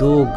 2